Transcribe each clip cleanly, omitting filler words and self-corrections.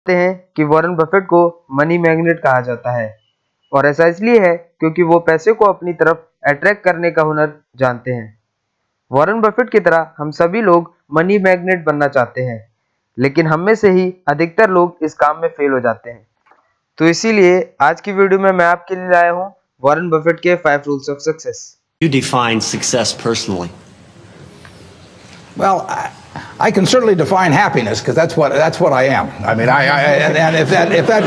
समझते हैं कि वॉरेन बफेट को मनी मैग्नेट कहा जाता है, और ऐसा इसलिए है क्योंकि वो पैसे को अपनी तरफ अट्रैक्ट करने का हुनर जानते हैं। वॉरेन बफेट की तरह हम सभी लोग मनी मैग्नेट बनना चाहते हैं, लेकिन हम में से ही अधिकतर लोग इस काम में फेल हो जाते हैं। तो इसीलिए आज की वीडियो में मैं आपके लिए लाया हूँ वॉरेन बफेट के 5 rules of success. You define success personally. Well, I can certainly define happiness because that's what I am. I mean, and if that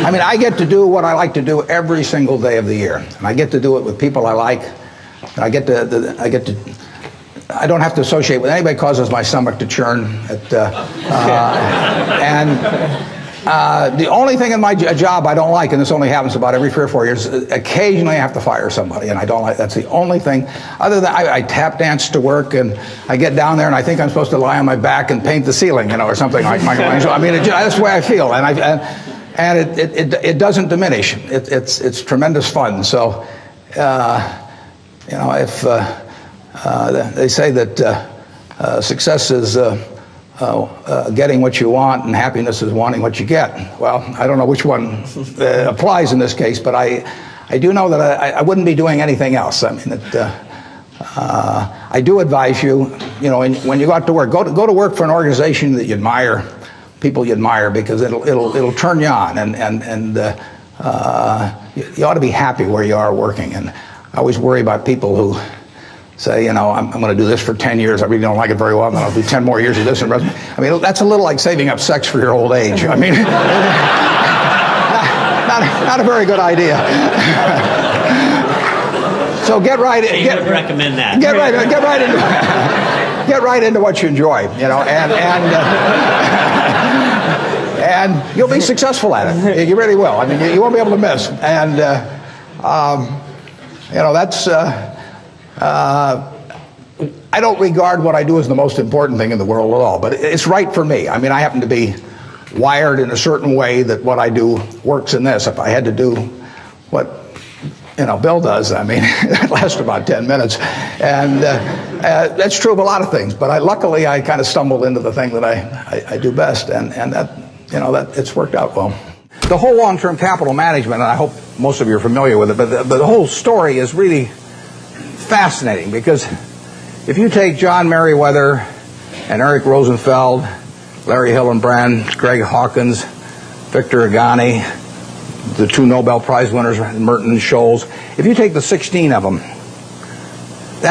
I mean, I get to do what I like to do every single day of the year, and I get to do it with people I like. I don't have to associate with anybody who causes my stomach to churn. The only thing in my job I don't like, and this only happens about every 3 or 4 years, occasionally I have to fire somebody, and I don't like. That's the only thing. Other than I tap dance to work, and I get down there, and I think I'm supposed to lie on my back and paint the ceiling, or something like Michelangelo. I mean, that's the way I feel, and it doesn't diminish. It's tremendous fun. So, if they say that success is getting what you want and happiness is wanting what you get. Well, I don't know which one applies in this case, but I do know that I wouldn't be doing anything else. I mean, I do advise you, when you go out to work, go to work for an organization that you admire, people you admire, because it'll turn you on, and you ought to be happy where you are working. And I always worry about people who say, I'm going to do this for 10 years. I really don't like it very well, and then I'll do 10 more years of this. I mean, that's a little like saving up sex for your old age. I mean, not a very good idea. So get right. You would recommend that. Get right into what you enjoy, and you'll be successful at it. You really will. I mean, you won't be able to miss. And that's. I don't regard what I do as the most important thing in the world at all, but it's right for me. I mean, I happen to be wired in a certain way that what I do works in this. If I had to do what Bill does, I mean, it lasts about 10 minutes, and that's true of a lot of things. But luckily, I kind of stumbled into the thing that I do best, and that it's worked out well. The whole long-term capital management, and I hope most of you are familiar with it, but the whole story is really fascinating, because if you take John Merriweather and Eric Rosenfeld, Larry Hillenbrand, Greg Hawkins, Victor Agani, the 2 Nobel Prize winners, Merton and Scholes, if you take the 16 of them,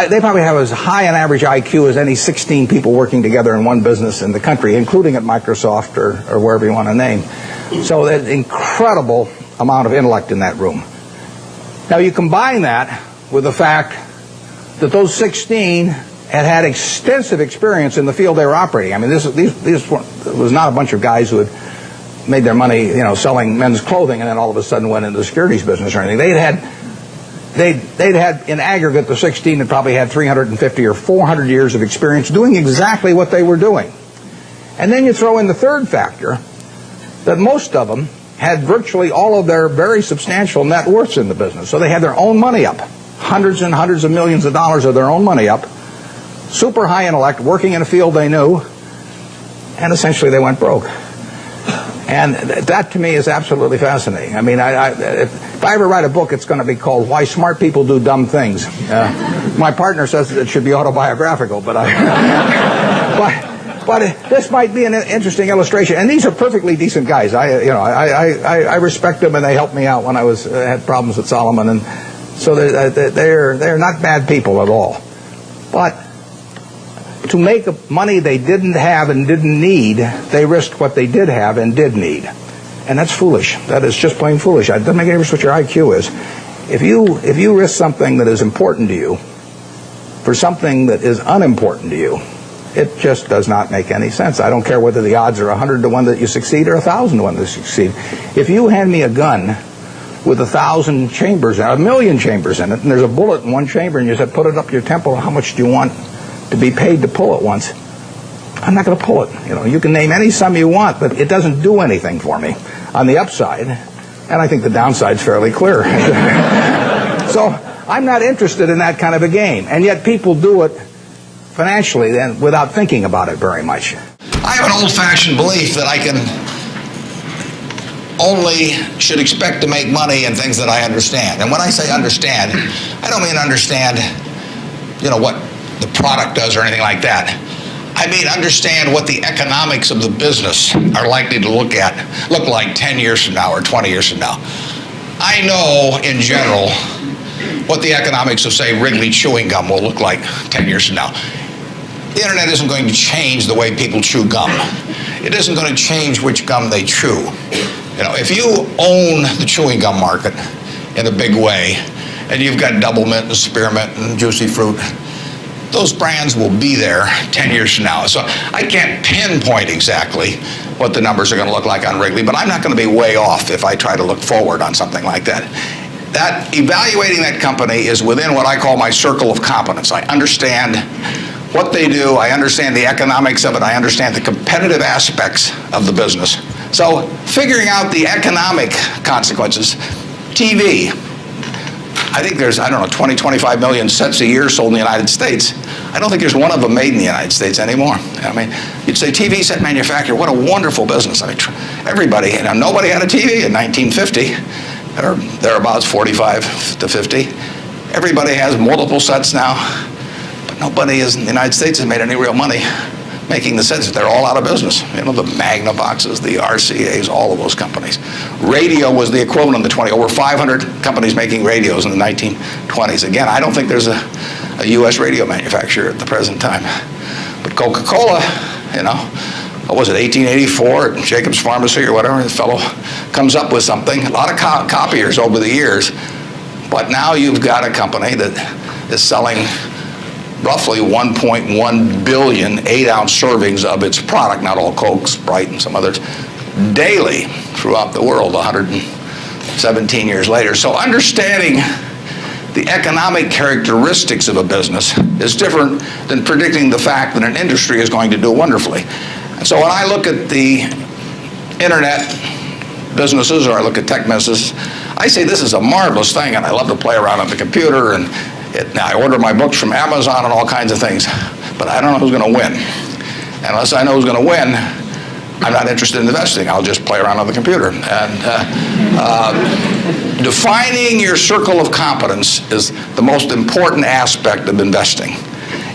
they probably have as high an average IQ as any 16 people working together in one business in the country, including at Microsoft or wherever you want to name. So there's an incredible amount of intellect in that room. Now you combine that with the fact that those 16 had extensive experience in the field they were operating. I mean, this was not a bunch of guys who had made their money, selling men's clothing, and then all of a sudden went into the securities business or anything. They'd had in aggregate, the 16 had probably had 350 or 400 years of experience doing exactly what they were doing. And then you throw in the third factor, that most of them had virtually all of their very substantial net worths in the business. So they had their own money up. Hundreds and hundreds of millions of dollars of their own money up, super high intellect, working in a field they knew, and essentially they went broke. And that to me is absolutely fascinating. I mean, if I ever write a book, it's going to be called Why Smart People Do Dumb Things. My partner says it should be autobiographical, but this might be an interesting illustration. And these are perfectly decent guys. I respect them, and they helped me out when I had problems with Solomon, and so they're not bad people at all. But to make money they didn't have and didn't need, they risked what they did have and did need. And that's foolish. That is just plain foolish. It doesn't make any difference what your IQ is. If you risk something that is important to you for something that is unimportant to you, it just does not make any sense. I don't care whether the odds are 100 to 1 that you succeed or 1,000 to 1 that you succeed. If you hand me a gun with 1,000 chambers, 1,000,000 chambers in it, and there's a bullet in one chamber, and you said, put it up your temple, how much do you want to be paid to pull it once? I'm not going to pull it. You can name any sum you want, but it doesn't do anything for me on the upside, and I think the downside's fairly clear. So I'm not interested in that kind of a game, and yet people do it financially than without thinking about it very much. I have an old-fashioned belief that I should expect to make money in things that I understand. And when I say understand, I don't mean understand, what the product does or anything like that. I mean understand what the economics of the business are likely to look like 10 years from now or 20 years from now. I know, in general, what the economics of, say, Wrigley chewing gum will look like 10 years from now. The internet isn't going to change the way people chew gum. It isn't going to change which gum they chew. If you own the chewing gum market in a big way, and you've got Double Mint and Spearmint and Juicy Fruit, those brands will be there 10 years from now. So I can't pinpoint exactly what the numbers are going to look like on Wrigley, but I'm not going to be way off if I try to look forward on something like that. That evaluating that company is within what I call my circle of competence. I understand what they do, I understand the economics of it, I understand the competitive aspects of the business. So figuring out the economic consequences, TV, I think there's, 20, 25 million sets a year sold in the United States. I don't think there's one of them made in the United States anymore. You'd say TV set manufacturer, what a wonderful business. Everybody, nobody had a TV in 1950, or thereabouts, 45 to 50. Everybody has multiple sets now, but nobody in the United States has made any real money making the sets. They're all out of business. The Magnavoxes, the RCAs, all of those companies. Radio was the equivalent of over 500 companies making radios in the 1920s. Again, I don't think there's a U.S. radio manufacturer at the present time. But Coca-Cola, what was it, 1884 at Jacobs Pharmacy or whatever, the fellow comes up with something, a lot of copiers over the years, but now you've got a company that is selling roughly 1.1 billion 8-ounce servings of its product, not all Coke, Sprite, and some others, daily throughout the world 117 years later. So understanding the economic characteristics of a business is different than predicting the fact that an industry is going to do wonderfully. And so when I look at the internet businesses, or I look at tech businesses, I say this is a marvelous thing, and I love to play around on the computer, and I order my books from Amazon and all kinds of things, but I don't know who's going to win. And unless I know who's going to win, I'm not interested in investing. I'll just play around on the computer. And defining your circle of competence is the most important aspect of investing.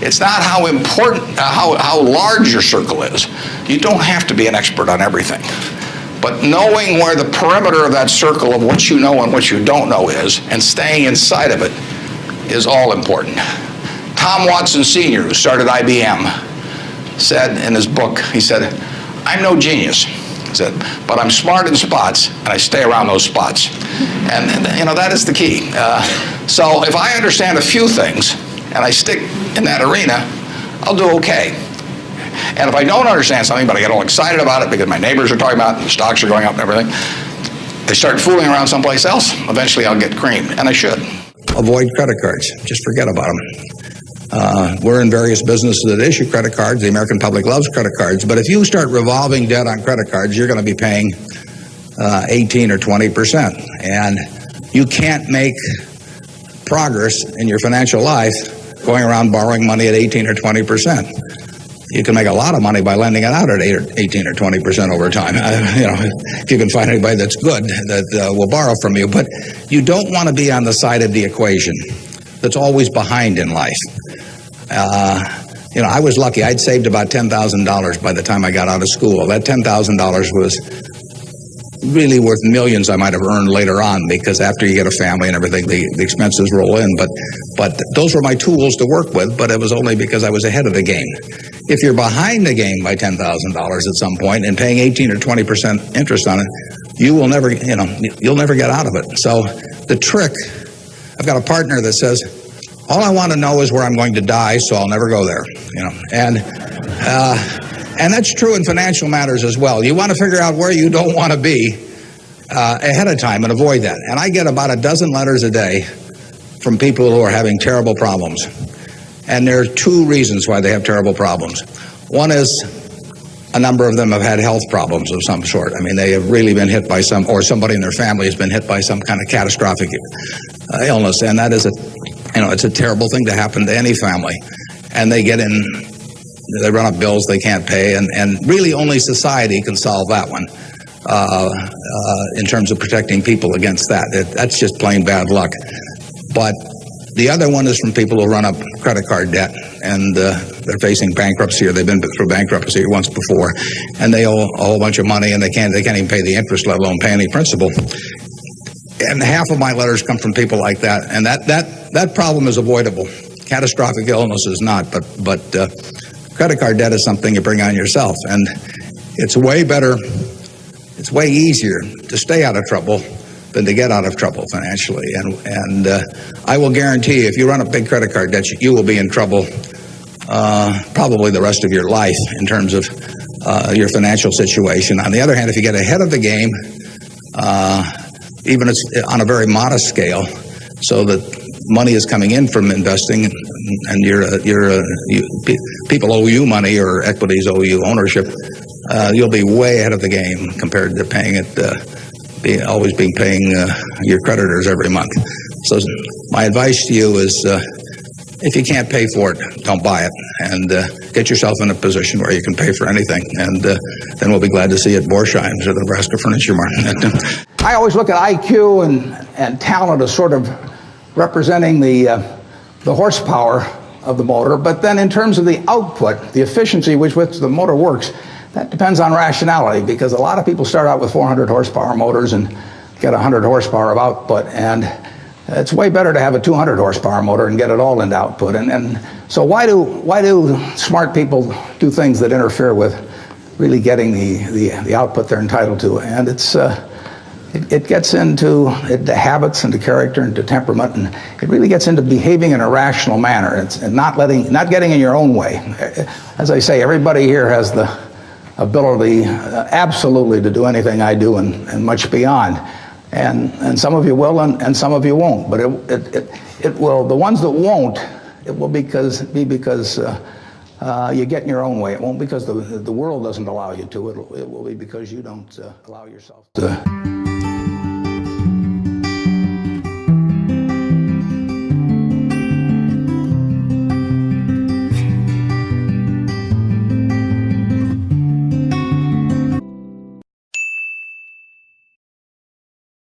It's not how large your circle is. You don't have to be an expert on everything. But knowing where the perimeter of that circle of what you know and what you don't know is, and staying inside of it, is all important. Tom Watson Sr., who started IBM, said in his book, he said, I'm no genius, he said, but I'm smart in spots, and I stay around those spots. And that is the key. So if I understand a few things, and I stick in that arena, I'll do okay. And if I don't understand something, but I get all excited about it because my neighbors are talking about it, and the stocks are going up and everything, I start fooling around someplace else, eventually I'll get creamed, and I should. Avoid credit cards. Just forget about them. We're in various businesses that issue credit cards. The American public loves credit cards. But if you start revolving debt on credit cards, you're going to be paying 18 or 20%. And you can't make progress in your financial life going around borrowing money at 18 or 20%. You can make a lot of money by lending it out at 18 or 20% over time. If you can find anybody that's good that will borrow from you. But you don't want to be on the side of the equation that's always behind in life. I was lucky. I'd saved about $10,000 by the time I got out of school. That $10,000 was really worth millions I might have earned later on, because after you get a family and everything, the expenses roll in. But those were my tools to work with, but it was only because I was ahead of the game. If you're behind the game by $10,000 at some point and paying 18 or 20% interest on it, you will never, you'll never get out of it. So the trick, I've got a partner that says, all I want to know is where I'm going to die, so I'll never go there, And that's true in financial matters as well. You want to figure out where you don't want to be ahead of time and avoid that. And I get about a dozen letters a day from people who are having terrible problems. And there are two reasons why they have terrible problems. One is a number of them have had health problems of some sort. I mean, they have really been hit by or somebody in their family has been hit by some kind of catastrophic illness. And that is it's a terrible thing to happen to any family. and they get in, they run up bills they can't pay, and really only society can solve that one in terms of protecting people against that. That's just plain bad luck. But the other one is from people who run up credit card debt, and they're facing bankruptcy, or they've been through bankruptcy once before, and they owe a whole bunch of money, and they can't even pay the interest, let alone pay any principal. And half of my letters come from people like that, and that problem is avoidable. Catastrophic illness is not, but credit card debt is something you bring on yourself, and it's way better, it's way easier to stay out of trouble than to get out of trouble financially. And I will guarantee you, if you run a big credit card debt, you will be in trouble probably the rest of your life in terms of your financial situation. On the other hand, if you get ahead of the game, even it's on a very modest scale, so that money is coming in from investing, and people owe you money, or equities owe you ownership, you'll be way ahead of the game compared to paying it, always paying your creditors every month. So my advice to you is, if you can't pay for it, don't buy it, and get yourself in a position where you can pay for anything, and then we'll be glad to see you at Borsheim's or the Nebraska Furniture Market. I always look at IQ and talent as sort of representing the horsepower of the motor, but then in terms of the output, the efficiency with which the motor works, that depends on rationality, because a lot of people start out with 400 horsepower motors and get 100 horsepower of output, and it's way better to have a 200 horsepower motor and get it all into output. And so why do smart people do things that interfere with really getting the output they're entitled to? And it gets into habits, into character, into temperament, and it really gets into behaving in a rational manner. And not getting in your own way. As I say, everybody here has the ability absolutely to do anything I do and much beyond. And some of you will, and some of you won't. But it will. The ones that won't, it will be because you get in your own way. It won't because the world doesn't allow you to. It will be because you don't allow yourself to.